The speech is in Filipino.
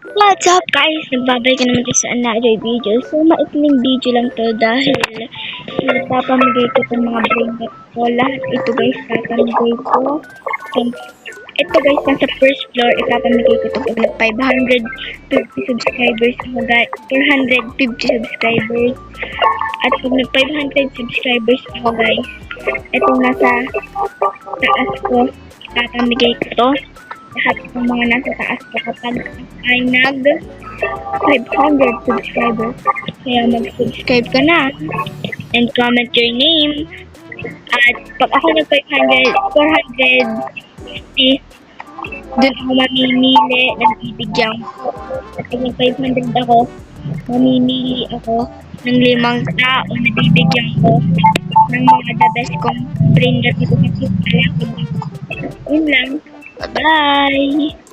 What's up guys? Nagbabalik ka naman tayo sa another video. So, maikling video lang to dahil nagpapamigay ko itong mga brainlet ko. Lahat ito guys, papamigay ko. Ito guys, nasa first floor, ipapamigay ko ito. Pag 550 subscribers ako guys, 450 subscribers. At pag 500 subscribers ako guys, itong nasa taas ko, ipapamigay ko to. Lahat ng mga nasa taas ko kapag ay nag 500 subscribers. Kaya mag-subscribe ka na and comment your name. At pag ako nag 450, dun ako mamimili ng bibigyan ko. At pag nag 500 ako, mamimili ako ng 5 tao na bibigyan ko ng mga the best kong brainlet dito sa alam ko. Yun lang. Bye-bye!